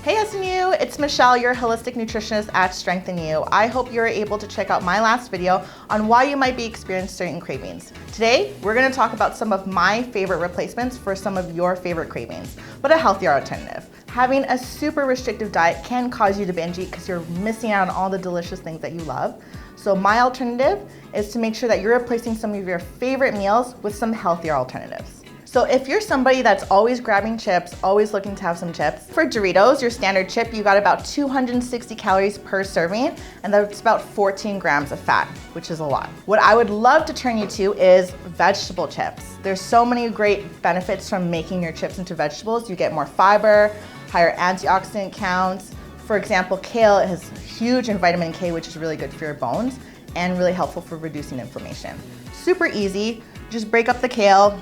Hey SNU, it's Michelle, your holistic nutritionist at Strengthen You. I hope you're able to check out my last video on why you might be experiencing certain cravings. Today, we're going to talk about some of my favorite replacements for some of your favorite cravings, but a healthier alternative. Having a super restrictive diet can cause you to binge eat because you're missing out on all the delicious things that you love. So my alternative is to make sure that you're replacing some of your favorite meals with some healthier alternatives. So if you're somebody that's always grabbing chips, always looking to have some chips, for Doritos, your standard chip, you got about 260 calories per serving, and that's about 14 grams of fat, which is a lot. What I would love to turn you to is vegetable chips. There's so many great benefits from making your chips into vegetables. You get more fiber, higher antioxidant counts. For example, kale is huge in vitamin K, which is really good for your bones and really helpful for reducing inflammation. Super easy, just break up the kale.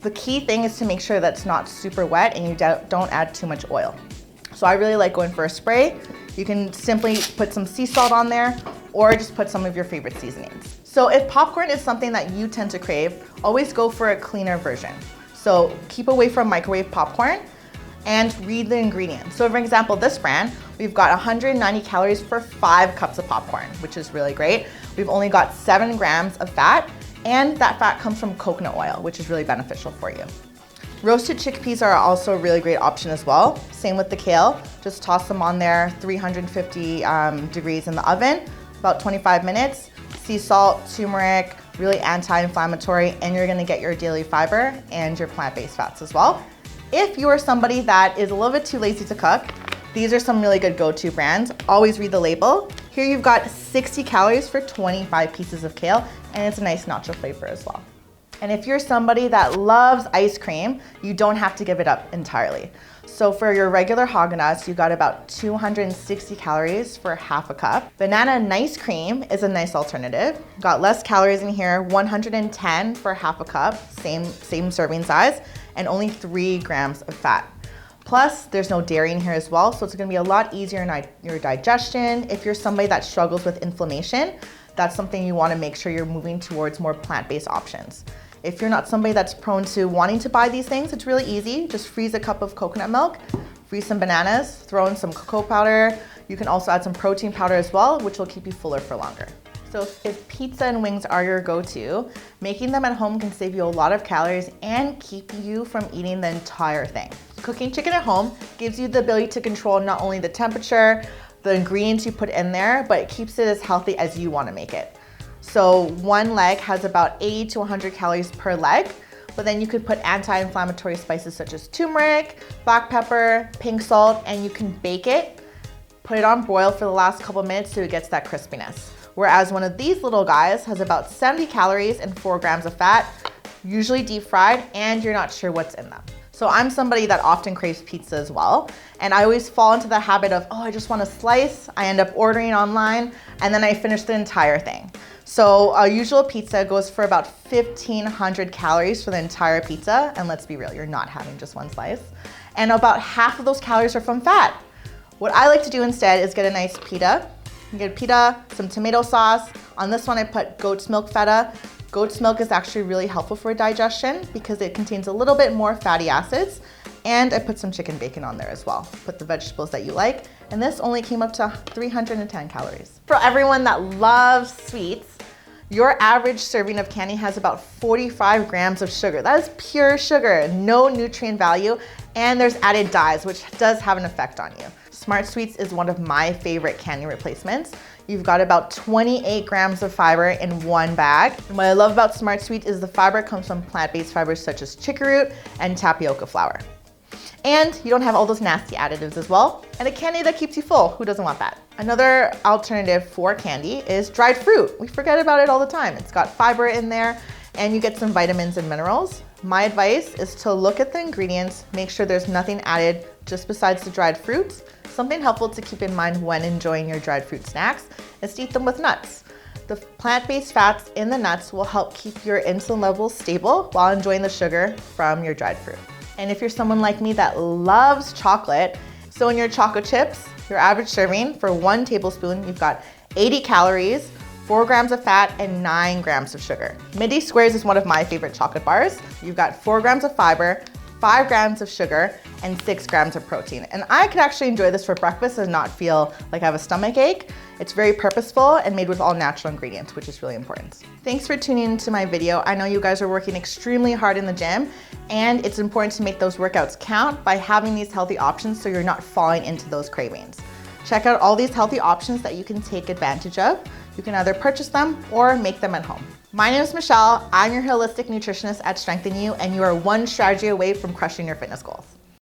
The key thing is to make sure that it's not super wet and you don't add too much oil. So I really like going for a spray. You can simply put some sea salt on there or just put some of your favorite seasonings. So if popcorn is something that you tend to crave, always go for a cleaner version. So keep away from microwave popcorn and read the ingredients. So for example, this brand, we've got 190 calories for 5 cups of popcorn, which is really great. We've only got 7 grams of fat, and that fat comes from coconut oil, which is really beneficial for you. Roasted chickpeas are also a really great option as well. Same with the kale. Just toss them on there, 350 degrees in the oven, about 25 minutes. Sea salt, turmeric, really anti-inflammatory, and you're gonna get your daily fiber and your plant-based fats as well. If you are somebody that is a little bit too lazy to cook, these are some really good go-to brands. Always read the label. Here you've got 60 calories for 25 pieces of kale, and it's a nice nacho flavor as well. And if you're somebody that loves ice cream, you don't have to give it up entirely. So for your regular Haagen-Dazs, you got about 260 calories for half a cup. Banana nice cream is a nice alternative. Got less calories in here, 110 for half a cup, same serving size, and only 3 grams of fat. Plus, there's no dairy in here as well, so it's gonna be a lot easier in your digestion. If you're somebody that struggles with inflammation, that's something you wanna make sure you're moving towards more plant-based options. If you're not somebody that's prone to wanting to buy these things, it's really easy. Just freeze a cup of coconut milk, freeze some bananas, throw in some cocoa powder. You can also add some protein powder as well, which will keep you fuller for longer. So if pizza and wings are your go-to, making them at home can save you a lot of calories and keep you from eating the entire thing. Cooking chicken at home gives you the ability to control not only the temperature, the ingredients you put in there, but it keeps it as healthy as you want to make it. So one leg has about 80 to 100 calories per leg, but then you could put anti-inflammatory spices such as turmeric, black pepper, pink salt, and you can bake it, put it on broil for the last couple minutes so it gets that crispiness. Whereas one of these little guys has about 70 calories and 4 grams of fat, usually deep fried, and you're not sure what's in them. So I'm somebody that often craves pizza as well, and I always fall into the habit of, oh, I just want a slice. I end up ordering online, and then I finish the entire thing. So a usual pizza goes for about 1,500 calories for the entire pizza, and let's be real, you're not having just one slice. And about half of those calories are from fat. What I like to do instead is get a nice pita. You get pita, some tomato sauce. On this one, I put goat's milk feta. Goat's milk is actually really helpful for digestion because it contains a little bit more fatty acids. And I put some chicken bacon on there as well. Put the vegetables that you like. And this only came up to 310 calories. For everyone that loves sweets, your average serving of candy has about 45 grams of sugar. That is pure sugar, no nutrient value, and there's added dyes, which does have an effect on you. Smart Sweets is one of my favorite candy replacements. You've got about 28 grams of fiber in one bag. And what I love about Smart Sweets is the fiber comes from plant-based fibers such as chicory root and tapioca flour. And you don't have all those nasty additives as well. And a candy that keeps you full, who doesn't want that? Another alternative for candy is dried fruit. We forget about it all the time. It's got fiber in there and you get some vitamins and minerals. My advice is to look at the ingredients, make sure there's nothing added just besides the dried fruits. Something helpful to keep in mind when enjoying your dried fruit snacks is to eat them with nuts. The plant-based fats in the nuts will help keep your insulin levels stable while enjoying the sugar from your dried fruit. And if you're someone like me that loves chocolate, so in your chocolate chips, your average serving for 1 tablespoon, you've got 80 calories, 4 grams of fat, and 9 grams of sugar. Midday Squares is one of my favorite chocolate bars. You've got 4 grams of fiber, 5 grams of sugar, and 6 grams of protein. And I could actually enjoy this for breakfast and not feel like I have a stomach ache. It's very purposeful and made with all natural ingredients, which is really important. Thanks for tuning into my video. I know you guys are working extremely hard in the gym, and it's important to make those workouts count by having these healthy options so you're not falling into those cravings. Check out all these healthy options that you can take advantage of. You can either purchase them or make them at home. My name is Michelle. I'm your holistic nutritionist at Strengthen You, and you are one strategy away from crushing your fitness goals.